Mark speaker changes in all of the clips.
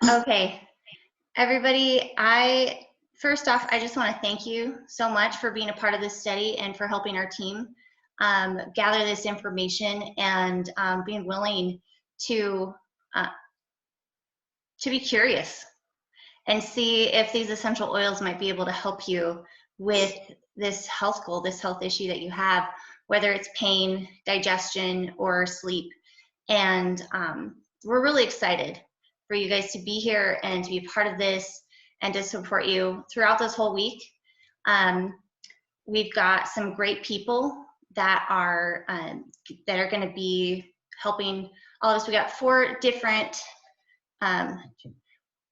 Speaker 1: Okay, everybody, first off, I just want to thank you so much for being a part of this study and for helping our team gather this information and being willing to be curious and see if these essential oils might be able to help you with this health goal, this health issue that you have, whether it's pain, digestion, or sleep. And we're really excited for you guys to be here and to be part of this and to support you throughout this whole week. We've got some great people that are going to be helping all of us. We got four different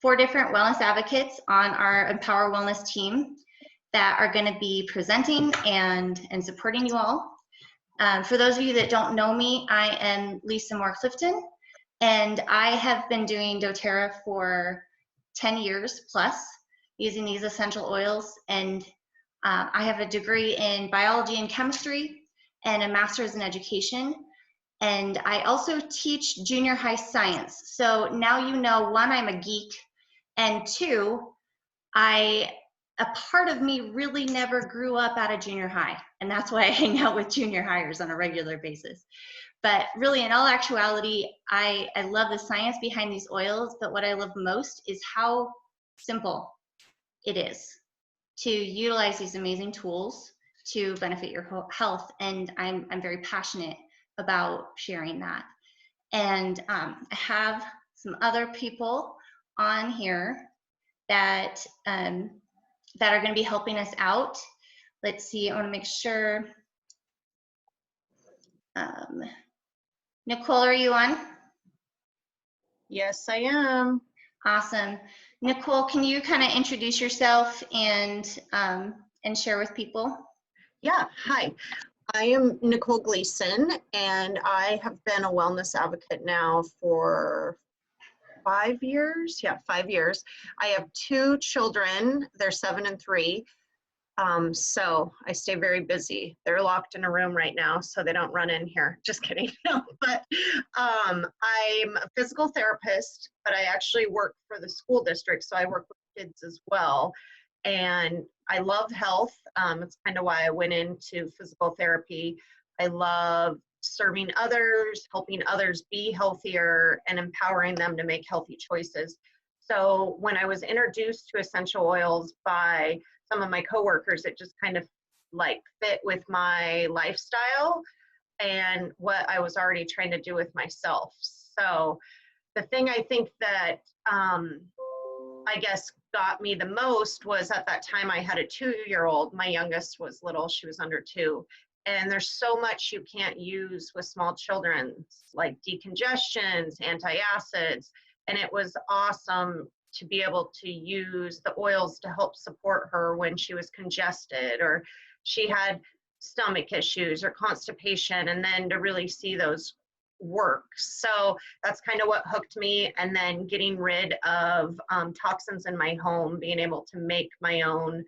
Speaker 1: wellness advocates on our Empower Wellness team that are going to be presenting and supporting you all. For those of you that don't know me, I am Lisa Moore Clifton, and I have been doing doTERRA for 10 years plus, using these essential oils. And I have a degree in biology and chemistry and a master's in education. And I also teach junior high science. So now you know, one, I'm a geek, and two, a part of me really never grew up out of junior high. And that's why I hang out with junior hires on a regular basis. But really, in all actuality, I love the science behind these oils, but what I love most is how simple it is to utilize these amazing tools to benefit your health. And I'm very passionate about sharing that. And I have some other people on here that are going to be helping us out. Let's see, I want to make sure. Nicole, are you on?
Speaker 2: Yes, I am.
Speaker 1: Awesome. Nicole, can you kind of introduce yourself and share with people?
Speaker 2: Yeah, hi. I am Nicole Gleason, and I have been a wellness advocate now for 5 years. Yeah, 5 years. I have 2 children. They're 7 and 3. So I stay very busy. They're locked in a room right now, so they don't run in here. Just kidding. No, but I'm a physical therapist, but I actually work for the school district, so I work with kids as well. And I love health. It's kind of why I went into physical therapy. I love serving others, helping others be healthier, and empowering them to make healthy choices. So when I was introduced to essential oils by some of my coworkers, it just kind of like fit with my lifestyle and what I was already trying to do with myself. So the thing I think that I guess got me the most was at that time I had a 2-year-old. My youngest was little, she was under 2. And there's so much you can't use with small children, like decongestions, antacids, and it was awesome to be able to use the oils to help support her when she was congested or she had stomach issues or constipation, and then to really see those work. So that's kind of what hooked me. And then getting rid of toxins in my home, being able to make my own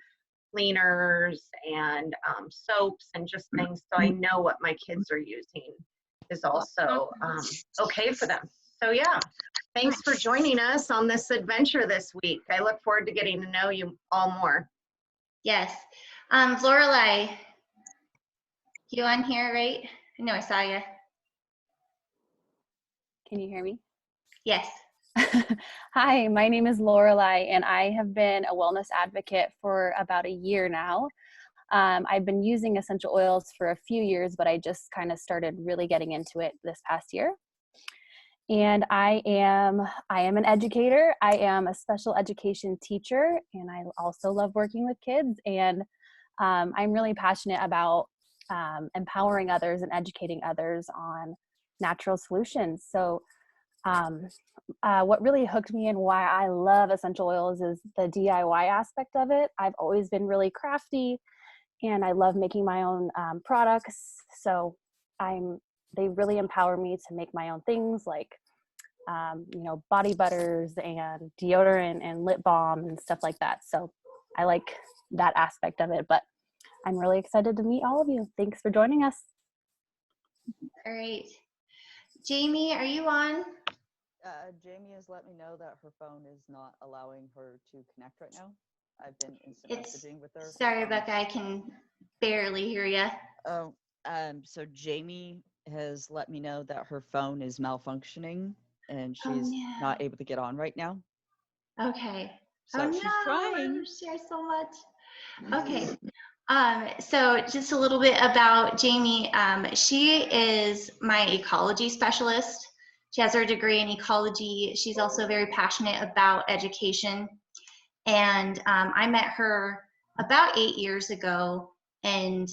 Speaker 2: cleaners and soaps and just things so I know what my kids are using is also okay for them. So yeah, thanks for joining us on this adventure this week. I look forward to getting to know you all more.
Speaker 1: Yes. Lorelei, you on here, right? I know I saw you.
Speaker 3: Can you hear me?
Speaker 1: Yes.
Speaker 3: Hi, my name is Lorelei, and I have been a wellness advocate for about a year now. I've been using essential oils for a few years, but I just kind of started really getting into it this past year. And I am an educator. I am a special education teacher, and I also love working with kids. And I'm really passionate about empowering others and educating others on natural solutions. So what really hooked me and why I love essential oils is the DIY aspect of it. I've always been really crafty, and I love making my own products. So they really empower me to make my own things like, body butters and deodorant and lip balm and stuff like that. So I like that aspect of it, but I'm really excited to meet all of you. Thanks for joining us.
Speaker 1: All right. Jamie, are you on?
Speaker 4: Jamie has let me know that her phone is not allowing her to connect right now. I've been instant messaging with her.
Speaker 1: Sorry, Rebecca, I can barely hear you.
Speaker 4: Oh, so Jamie has let me know that her phone is malfunctioning and she's not able to get on right now.
Speaker 1: Okay.
Speaker 4: So she's trying.
Speaker 1: Share so much. Okay. So just a little bit about Jamie. She is my ecology specialist. She has her degree in ecology. She's also very passionate about education. And I met her about 8 years ago and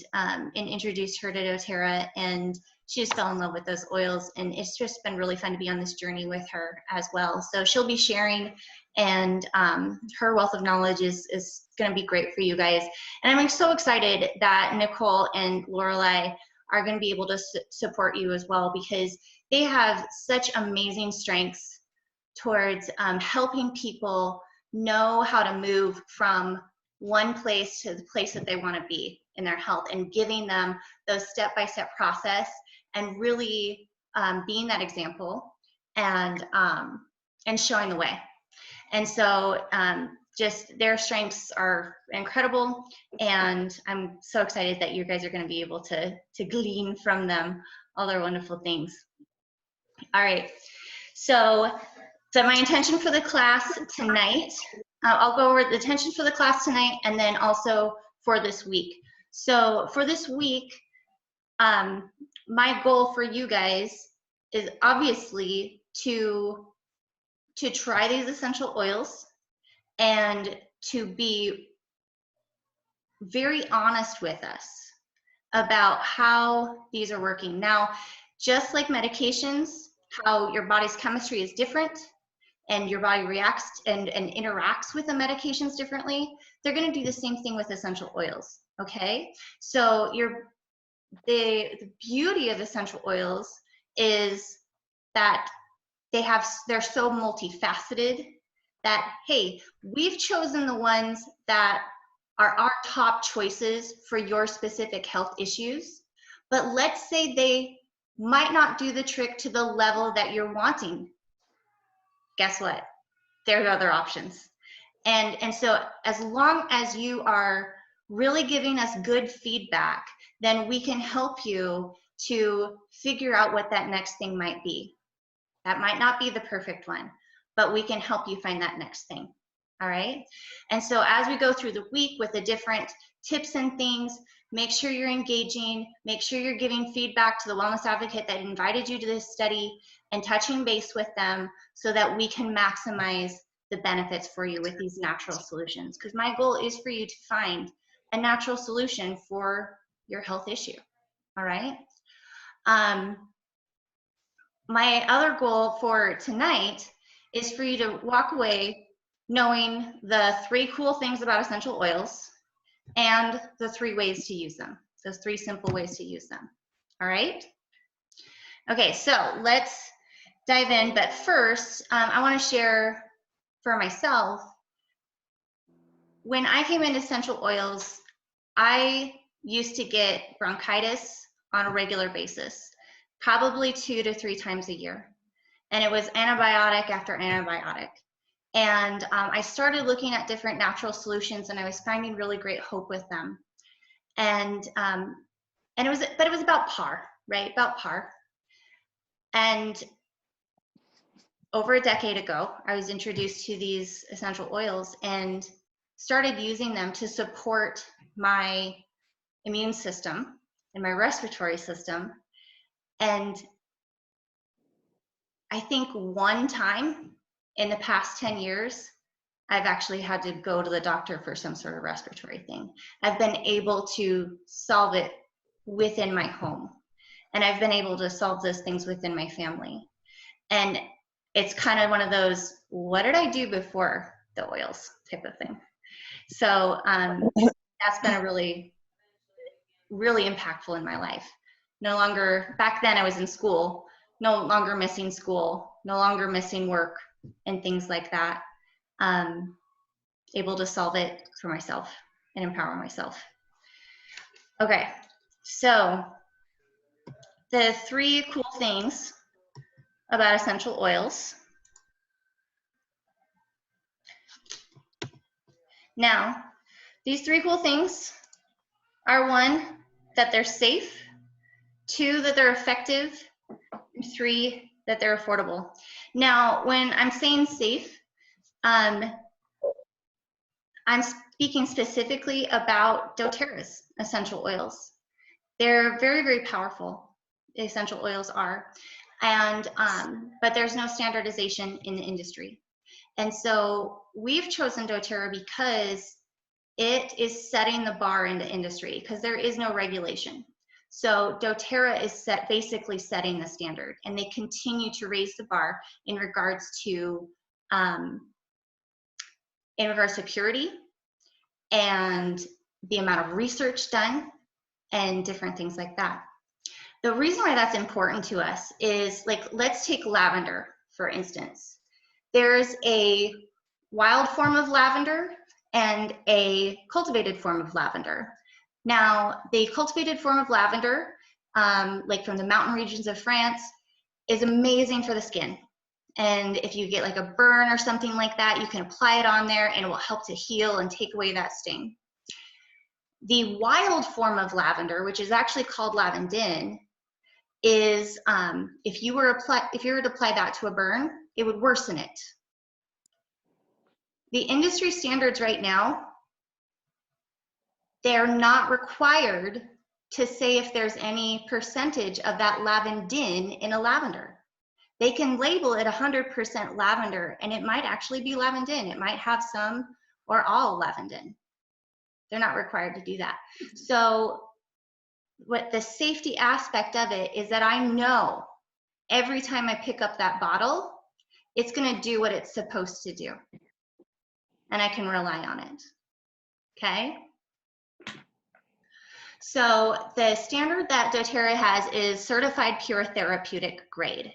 Speaker 1: introduced her to doTERRA, and she just fell in love with those oils, and it's just been really fun to be on this journey with her as well. So she'll be sharing, and her wealth of knowledge is going to be great for you guys. And I'm so excited that Nicole and Lorelei are going to be able to support you as well, because they have such amazing strengths towards helping people know how to move from one place to the place that they want to be in their health, and giving them those step-by-step process, and really being that example, and showing the way. And so just their strengths are incredible, and I'm so excited that you guys are going to be able to glean from them all their wonderful things. All right, so my intention for the class tonight, I'll go over the intention for the class tonight, and then also for this week. So for this week, my goal for you guys is obviously to try these essential oils and to be very honest with us about how these are working. Now, just like medications, how your body's chemistry is different, and your body reacts and interacts with the medications differently, they're going to do the same thing with essential oils, okay? So the beauty of essential oils is that they're so multifaceted that, hey, we've chosen the ones that are our top choices for your specific health issues, but let's say they might not do the trick to the level that you're wanting. Guess what? There are other options. And so as long as you are really giving us good feedback, then we can help you to figure out what that next thing might be. That might not be the perfect one, but we can help you find that next thing. All right? And so as we go through the week with the different tips and things, make sure you're engaging, make sure you're giving feedback to the wellness advocate that invited you to this study, and touching base with them so that we can maximize the benefits for you with these natural solutions. Because my goal is for you to find a natural solution for your health issue. All right? My other goal for tonight is for you to walk away knowing the 3 cool things about essential oils and the 3 ways to use them. Those 3 simple ways to use them. All right? Okay, so let's dive in. But first, I want to share for myself, when I came into essential oils, I used to get bronchitis on a regular basis, probably 2 to 3 times a year. And it was antibiotic after antibiotic. And I started looking at different natural solutions, and I was finding really great hope with them. And it was about par, right? About par. And over a decade ago, I was introduced to these essential oils and started using them to support my immune system and my respiratory system. And I think one time in the past 10 years, I've actually had to go to the doctor for some sort of respiratory thing. I've been able to solve it within my home. And I've been able to solve those things within my family. And it's kind of one of those, what did I do before the oils type of thing. So that's been a really, really impactful in my life. No longer, back then I was in school, no longer missing school, no longer missing work and things like that. Able to solve it for myself and empower myself. Okay, so the 3 cool things about essential oils. Now, these 3 cool things are 1, that they're safe, 2, that they're effective, and 3, that they're affordable. Now, when I'm saying safe, I'm speaking specifically about doTERRA's essential oils. They're very, very powerful, essential oils are, and but there's no standardization in the industry. And so we've chosen doTERRA because it is setting the bar in the industry, because there is no regulation. So doTERRA is basically setting the standard, and they continue to raise the bar in regards to purity and the amount of research done and different things like that. The reason why that's important to us is, like, let's take lavender, for instance. There's a wild form of lavender and a cultivated form of lavender. Now, the cultivated form of lavender, like from the mountain regions of France, is amazing for the skin. And if you get like a burn or something like that, you can apply it on there and it will help to heal and take away that sting. The wild form of lavender, which is actually called lavandin, is if you were to apply that to a burn, it would worsen it. The industry standards right now, they're not required to say if there's any percentage of that lavandin in a lavender. They can label it 100% lavender, and it might actually be lavandin. It might have some or all lavandin. They're not required to do that. So what the safety aspect of it is that I know every time I pick up that bottle, it's going to do what it's supposed to do. And I can rely on it. Okay? So the standard that doTERRA has is certified pure therapeutic grade.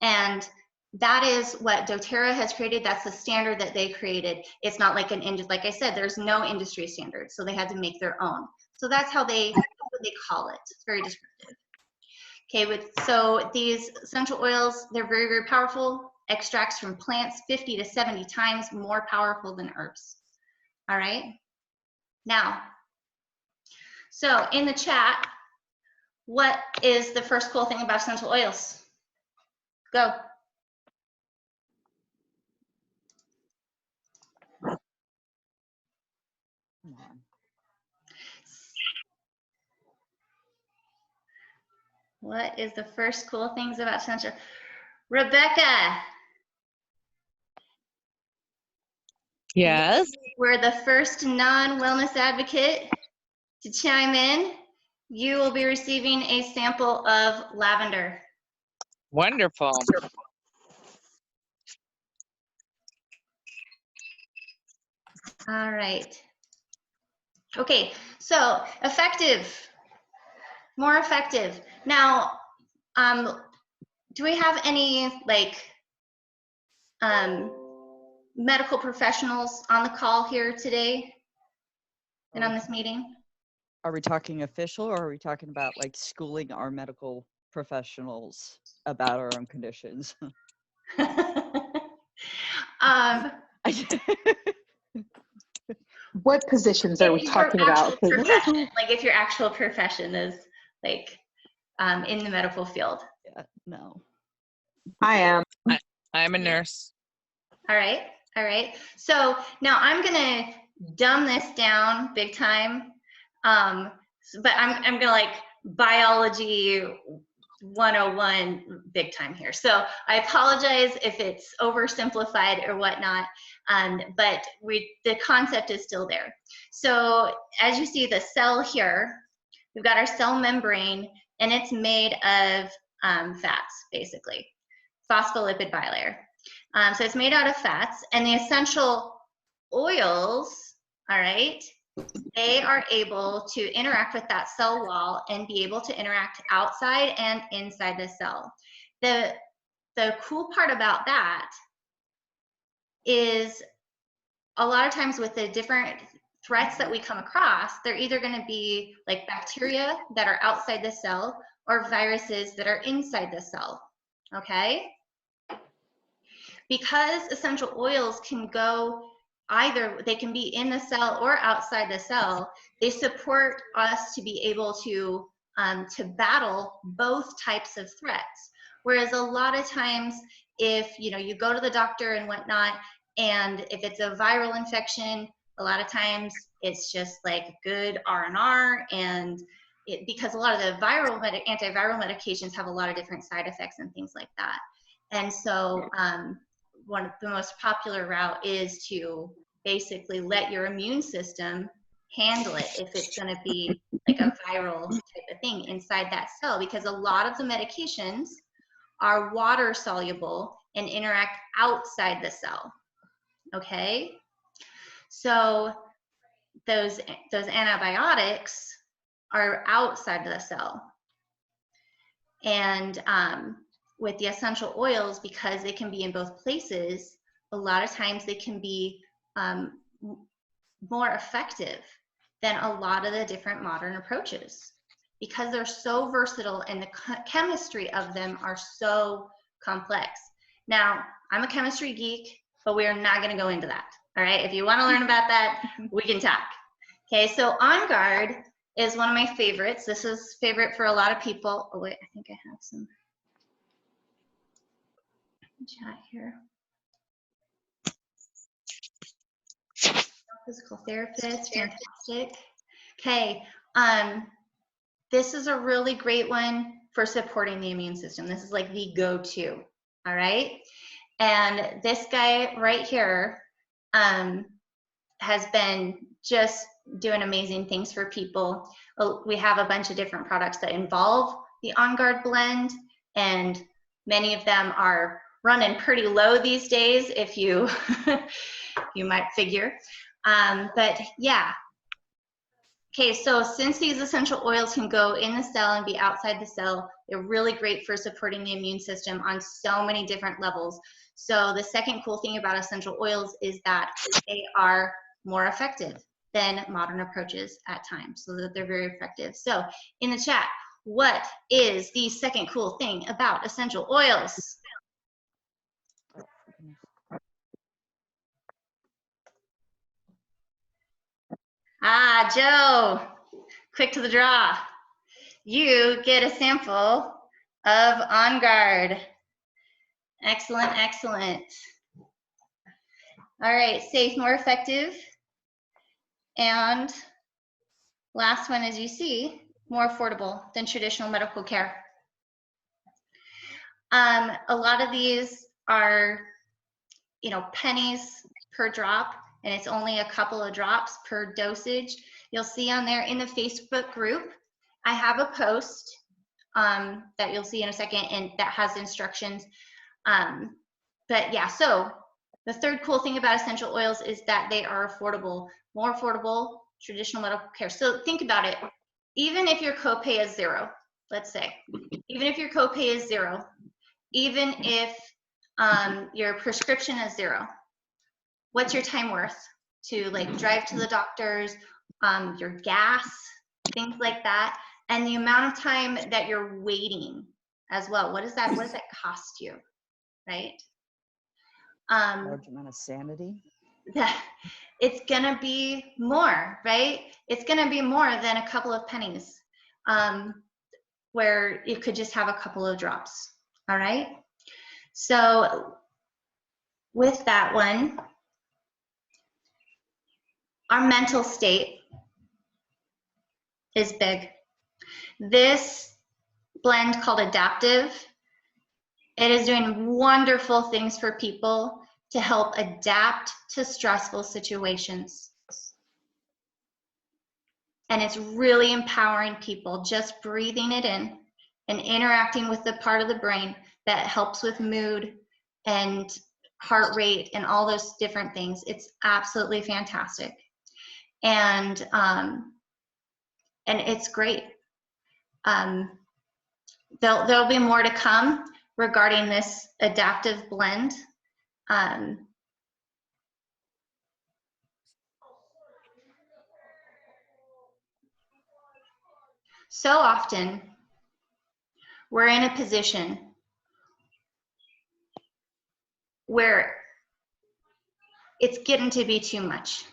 Speaker 1: And that is what doTERRA has created. That's the standard that they created. It's not like like I said, there's no industry standard, so they had to make their own. So that's how they call it. It's very descriptive. Okay, so these essential oils, they're very, very powerful. Extracts from plants 50 to 70 times more powerful than herbs. All right. Now, so in the chat, what is the first cool thing about essential oils? Go. What is the first cool things about essential? Rebecca.
Speaker 5: Yes.
Speaker 1: We're the first non-wellness advocate to chime in. You will be receiving a sample of lavender.
Speaker 5: Wonderful.
Speaker 1: All right. Okay, so effective, more effective. Now, do we have any medical professionals on the call here today and on this meeting?
Speaker 4: Are we talking official, or are we talking about like schooling our medical professionals about our own conditions?
Speaker 6: What positions are we talking about?
Speaker 1: Like if your actual profession is like in the medical field.
Speaker 4: Yeah, no.
Speaker 6: I am.
Speaker 5: I'm a nurse.
Speaker 1: All right. All right. So now I'm going to dumb this down big time. But I'm going to like biology 101 big time here. So I apologize if it's oversimplified or whatnot, but the concept is still there. So as you see the cell here, we've got our cell membrane, and it's made of fats, basically, phospholipid bilayer. So it's made out of fats, and the essential oils, all right, they are able to interact with that cell wall and be able to interact outside and inside the cell. The cool part about that is a lot of times with the different threats that we come across, they're either going to be like bacteria that are outside the cell or viruses that are inside the cell, okay? because essential oils can go either, they can be in the cell or outside the cell, they support us to be able to battle both types of threats. Whereas a lot of times, if you go to the doctor and whatnot, and if it's a viral infection, a lot of times it's just like good R&R, and because a lot of the antiviral medications have a lot of different side effects and things like that. And so one of the most popular route is to basically let your immune system handle it if it's going to be like a viral type of thing inside that cell, because a lot of the medications are water soluble and interact outside the cell. Okay, so those antibiotics are outside the cell, and with the essential oils, because they can be in both places, a lot of times they can be more effective than a lot of the different modern approaches, because they're so versatile and the chemistry of them are so complex. Now, I'm a chemistry geek, but we are not going to go into that. All right, if you want to learn about that, we can talk. Okay, so On Guard is one of my favorites. This is favorite for a lot of people. Oh wait, I think I have some chat here. Physical therapist, fantastic. Okay, this is a really great one for supporting the immune system. This is like the go-to, all right? And this guy right here has been just doing amazing things for people. We have a bunch of different products that involve the On Guard blend, and many of them are running pretty low these days, if you you might figure. But yeah. Okay, so since these essential oils can go in the cell and be outside the cell, they're really great for supporting the immune system on so many different levels. So the second cool thing about essential oils is that they are more effective than modern approaches at times, so that they're very effective. So in the chat, what is the second cool thing about essential oils? Ah, Joe, quick to the draw. You get a sample of On Guard. Excellent, excellent. All right, safe, more effective. And last one, as you see, more affordable than traditional medical care. A lot of these are, pennies per drop, and it's only a couple of drops per dosage. You'll see on there in the Facebook group, I have a post that you'll see in a second, and that has instructions. But yeah, so the third cool thing about essential oils is that they are affordable, more affordable traditional medical care. So think about it. Even if your copay is $0, let's say, even if your copay is $0, even if your prescription is $0, what's your time worth to like drive to the doctors, your gas, things like that, and the amount of time that you're waiting as well. What does that cost you, right?
Speaker 4: Large amount of sanity.
Speaker 1: It's gonna be more, right? It's gonna be more than a couple of pennies, where you could just have a couple of drops. All right. So with that one, our mental state is big. This blend called Adaptive, it is doing wonderful things for people to help adapt to stressful situations. And it's really empowering people, just breathing it in and interacting with the part of the brain that helps with mood and heart rate and all those different things. It's absolutely fantastic. And it's great. There'll be more to come regarding this adaptive blend. So often, we're in a position where it's getting to be too much.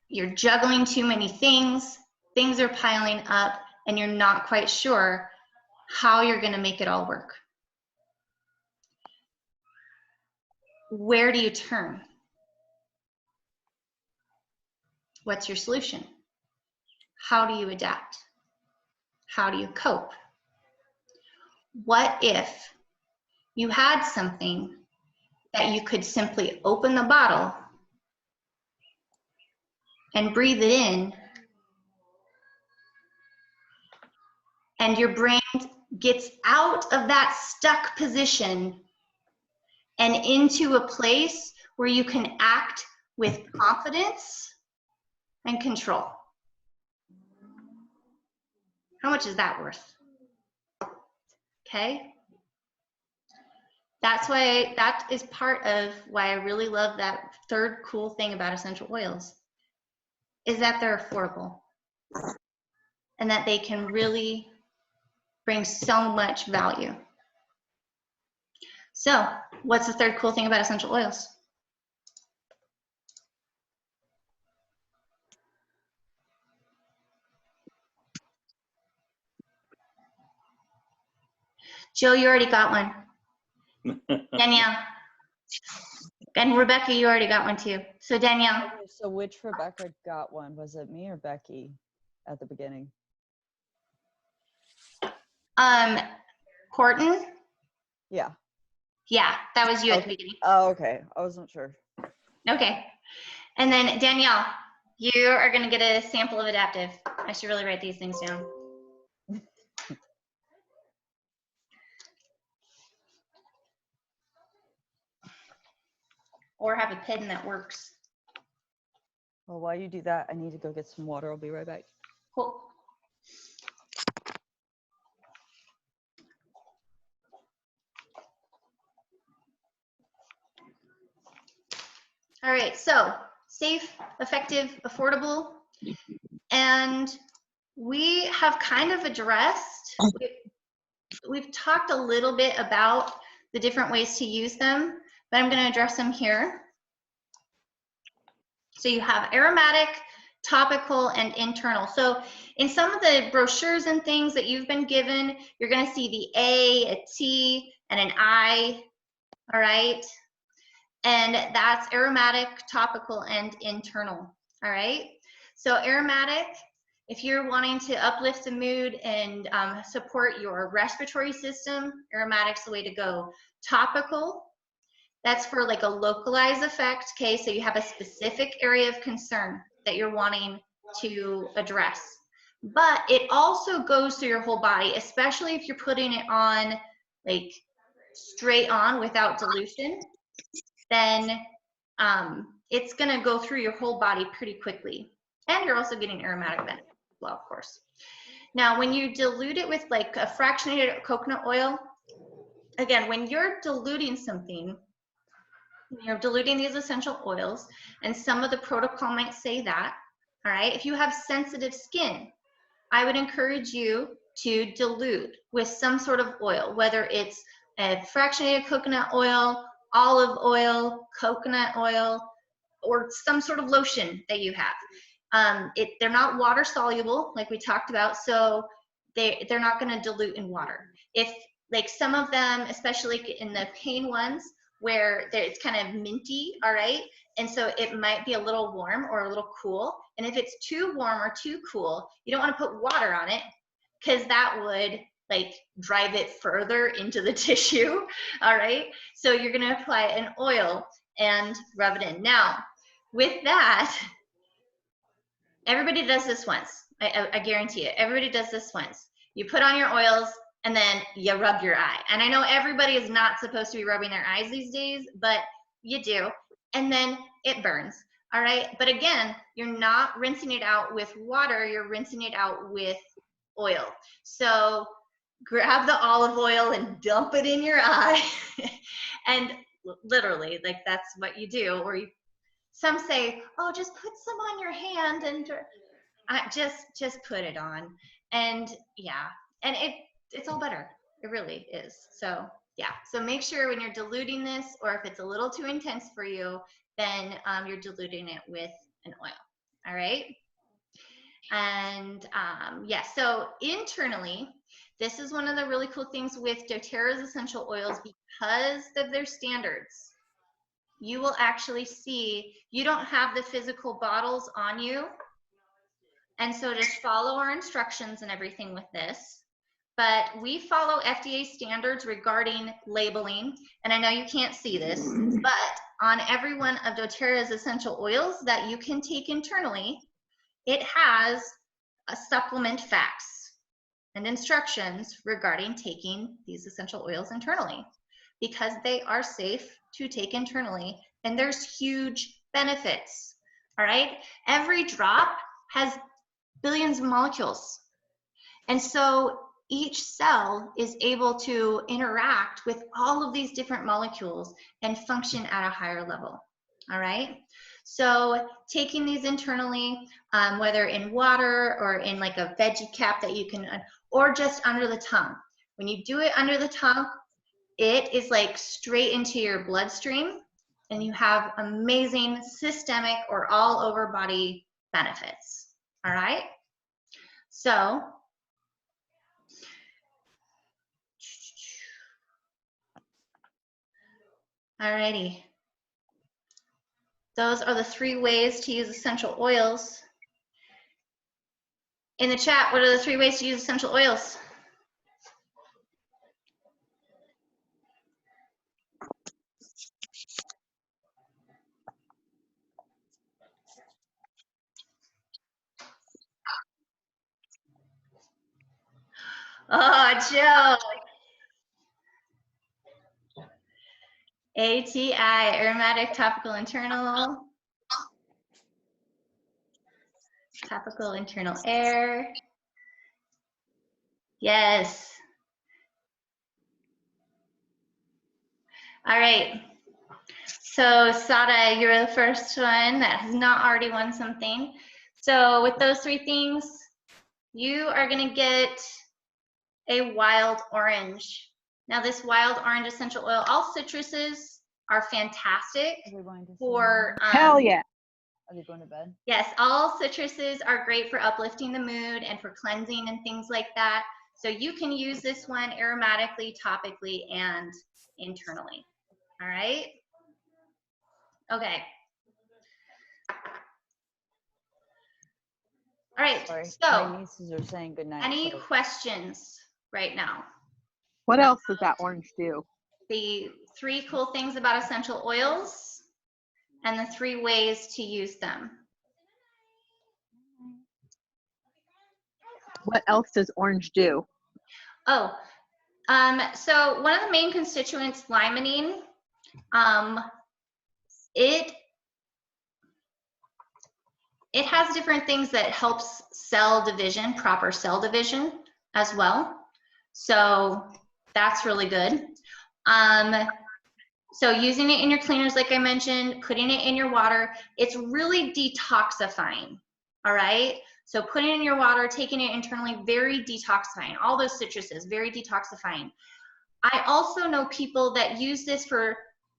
Speaker 1: You're juggling too many things, things are piling up, and you're not quite sure how you're going to make it all work. Where do you turn? What's your solution? How do you adapt? How do you cope? What if you had something that you could simply open the bottle and breathe it in, and your brain gets out of that stuck position and into a place where you can act with confidence and control? How much is that worth? Okay? That is part of why I really love that third cool thing about essential oils, is that they're affordable and that they can really bring so much value. So, what's the third cool thing about essential oils? Jill, you already got one. Danielle. And Rebecca, you already got one too. So Danielle.
Speaker 4: Okay, so which Rebecca got one? Was it me or Becky at the beginning?
Speaker 1: Horton?
Speaker 4: Yeah.
Speaker 1: Yeah, that was you at the beginning.
Speaker 4: Oh, okay. I wasn't sure.
Speaker 1: Okay. And then Danielle, you are going to get a sample of Adaptive. I should really write these things down. Or have a pen that works.
Speaker 4: Well, while you do that, I need to go get some water. I'll be right back.
Speaker 1: Cool. All right, so safe, effective, affordable, and we have kind of addressed, we've talked a little bit about the different ways to use them, but I'm going to address them here. So you have aromatic, topical, and internal. So in some of the brochures and things that you've been given, you're going to see the a T, and an I, all right? And that's aromatic, topical, and internal, all right? So aromatic, if you're wanting to uplift the mood and support your respiratory system, aromatic's the way to go. Topical, that's for like a localized effect, okay? So you have a specific area of concern that you're wanting to address. But it also goes through your whole body, especially if you're putting it on like straight on without dilution, then it's gonna go through your whole body pretty quickly. And you're also getting aromatic benefits as well, of course. Now, when you dilute it with like a fractionated coconut oil, again, when you're diluting something, you're diluting these essential oils, and some of the protocol might say that, all right? If you have sensitive skin, I would encourage you to dilute with some sort of oil, whether it's a fractionated coconut oil, olive oil, coconut oil, or some sort of lotion that you have. They're not water soluble, like we talked about, so they're not going to dilute in water. If like some of them, especially in the pain ones, where it's kind of minty, all right? And so it might be a little warm or a little cool. And if it's too warm or too cool, you don't want to put water on it, because that would like drive it further into the tissue, all right? So you're gonna apply an oil and rub it in. Now, with that, everybody does this once. I guarantee it. Everybody does this once. You put on your oils, and then you rub your eye. And I know everybody is not supposed to be rubbing their eyes these days, but you do. And then it burns, all right? But again, you're not rinsing it out with water, you're rinsing it out with oil. So grab the olive oil and dump it in your eye. And literally, like that's what you do. Or some say, oh, just put some on your hand, and just put it on. And yeah, and it's all better. It really is. So Yeah, so make sure when you're diluting this, or if it's a little too intense for you, then you're diluting it with an oil. All right. And yeah, so internally, this is one of the really cool things with doTERRA's essential oils. Because of their standards, you will actually see, you don't have the physical bottles on you. And so just follow our instructions and everything with this. But we follow FDA standards regarding labeling. And I know you can't see this, but on every one of doTERRA's essential oils that you can take internally, it has a supplement facts and instructions regarding taking these essential oils internally, because they are safe to take internally and there's huge benefits. All right, every drop has billions of molecules, and so each cell is able to interact with all of these different molecules and function at a higher level. All right, so taking these internally, whether in water or in like a veggie cap that you can, or just under the tongue. When you do it under the tongue, it is like straight into your bloodstream, and you have amazing systemic or all over body benefits. All right, so alrighty. Those are the 3 ways to use essential oils. In the chat, what are the 3 ways to use essential oils? Oh, Joe. ATI, aromatic topical internal. Topical internal air. Yes. All right. So Sada, you're the first one that has not already won something. So with those 3 things, you are going to get a wild orange. Now this wild orange essential oil, all citruses are fantastic for
Speaker 6: Hell yeah.
Speaker 4: Are they going to bed?
Speaker 1: Yes, all citruses are great for uplifting the mood and for cleansing and things like that. So you can use this one aromatically, topically, and internally. All right. Okay. All right.
Speaker 4: Sorry,
Speaker 1: So
Speaker 4: my nieces are saying goodnight.
Speaker 1: any
Speaker 4: so-
Speaker 1: questions right now?
Speaker 6: What else does that orange do?
Speaker 1: The 3 cool things about essential oils and the 3 ways to use them.
Speaker 6: What else does orange do?
Speaker 1: Oh, so one of the main constituents, limonene, it has different things that helps cell division, proper cell division as well. So that's really good. So using it in your cleaners, like I mentioned, putting it in your water, it's really detoxifying. All right. So putting it in your water, taking it internally, very detoxifying. All those citruses, very detoxifying. I also know people that use this for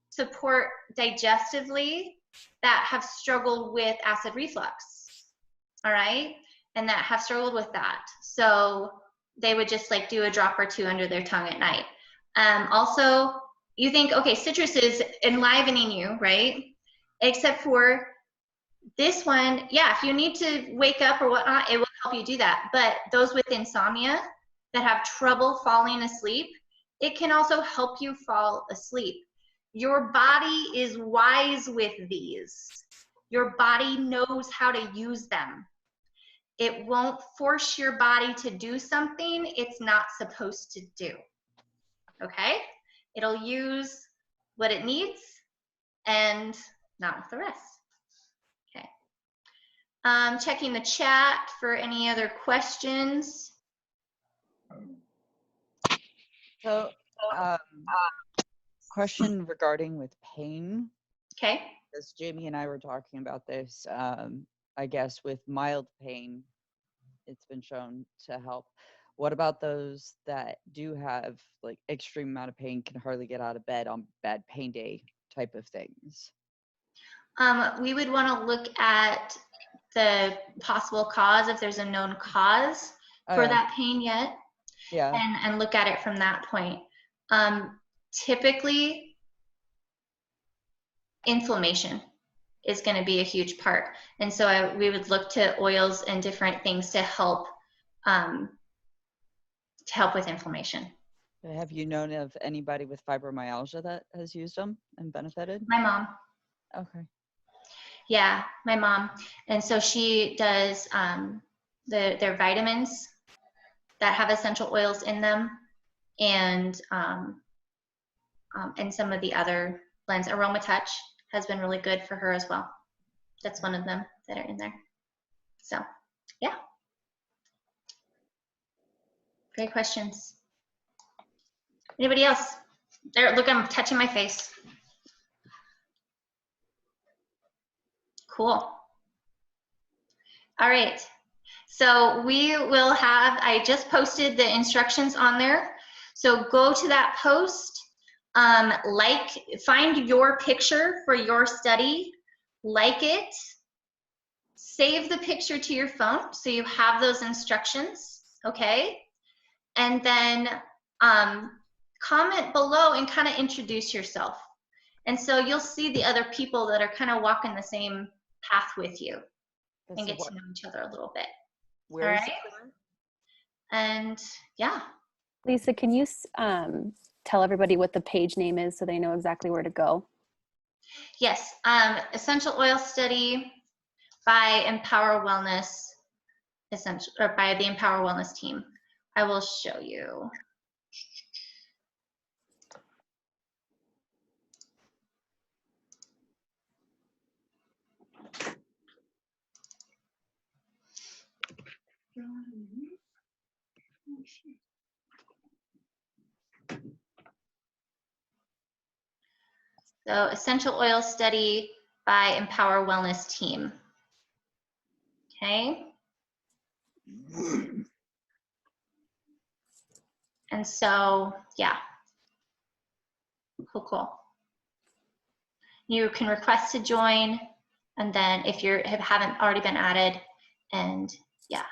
Speaker 1: support digestively that have struggled with acid reflux, all right, and that have struggled with that. So they would just like do a drop or 2 under their tongue at night. Also, you think, okay, citrus is enlivening you, right? Except for this one, yeah, if you need to wake up or whatnot, it will help you do that. But those with insomnia that have trouble falling asleep, it can also help you fall asleep. Your body is wise with these. Your body knows how to use them. It won't force your body to do something it's not supposed to do. Okay? It'll use what it needs and not with the rest. Okay. Checking the chat for any other questions.
Speaker 4: So, question regarding with pain.
Speaker 1: Okay.
Speaker 4: Because Jamie and I were talking about this, I guess with mild pain, it's been shown to help. What about those that do have like extreme amount of pain, can hardly get out of bed on bad pain day type of things?
Speaker 1: We would want to look at the possible cause, if there's a known cause for that pain yet, and look at it from that point. Typically, inflammation is going to be a huge part, and so we would look to oils and different things to help with inflammation.
Speaker 4: Have you known of anybody with fibromyalgia that has used them and benefited?
Speaker 1: My mom.
Speaker 4: Okay.
Speaker 1: Yeah, my mom. And so she does their vitamins that have essential oils in them, and some of the other blends. Aromatouch has been really good for her as well. That's one of them that are in there. So, yeah. Great questions. Anybody else? There, look, I'm touching my face. Cool. All right. So we will have, I just posted the instructions on there. So go to that post, find your picture for your study, like it, save the picture to your phone so you have those instructions, okay? And then comment below and kind of introduce yourself. And so you'll see the other people that are kind of walking the same path with you and get to know each other a little bit.
Speaker 4: Where
Speaker 1: all
Speaker 4: is
Speaker 1: right?
Speaker 4: it?
Speaker 1: And yeah.
Speaker 3: Lisa, can you tell everybody what the page name is so they know exactly where to go?
Speaker 1: Yes, Essential Oil Study by Empower Wellness, by the Empower Wellness team. I will show you. So Essential Oil Study by Empower Wellness team. Okay. And so, yeah. Cool. You can request to join, and then if you haven't already been added, and yeah.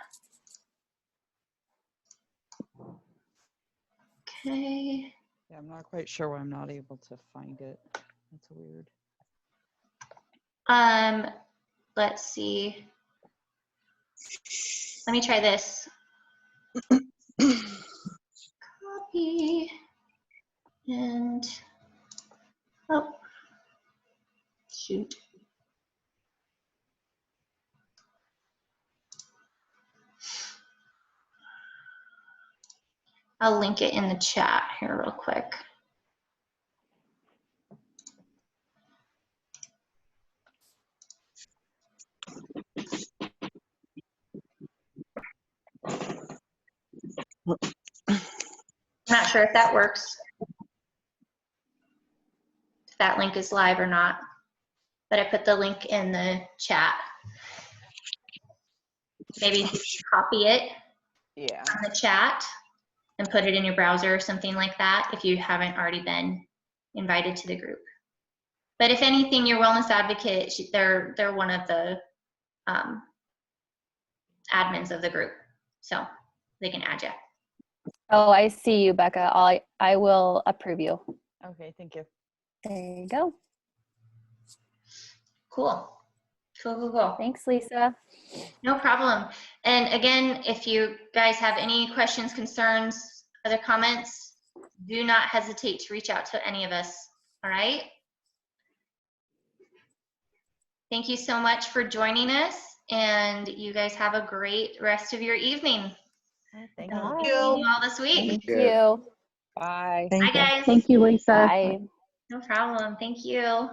Speaker 1: Okay.
Speaker 4: Yeah, I'm not quite sure why I'm not able to find it. That's weird.
Speaker 1: Let's see. Let me try this. Copy. And, oh, shoot. I'll link it in the chat here real quick. I'm not sure if that works, if that link is live or not, but I put the link in the chat. Maybe copy it on the chat and put it in your browser or something like that if you haven't already been invited to the group. But if anything, your wellness advocate, they're one of the admins of the group, so they can add you.
Speaker 3: Oh, I see you, Becca. I will approve you.
Speaker 4: Okay, thank you.
Speaker 3: There you go.
Speaker 1: Cool.
Speaker 3: Thanks, Lisa.
Speaker 1: No problem. And again, if you guys have any questions, concerns, other comments, do not hesitate to reach out to any of us. All right? Thank you so much for joining us, and you guys have a great rest of your evening.
Speaker 4: Thank
Speaker 3: Bye.
Speaker 1: See you all this week.
Speaker 3: Thank you.
Speaker 5: Bye.
Speaker 1: Bye, guys.
Speaker 6: Thank you, Lisa.
Speaker 3: Bye.
Speaker 1: No problem. Thank you.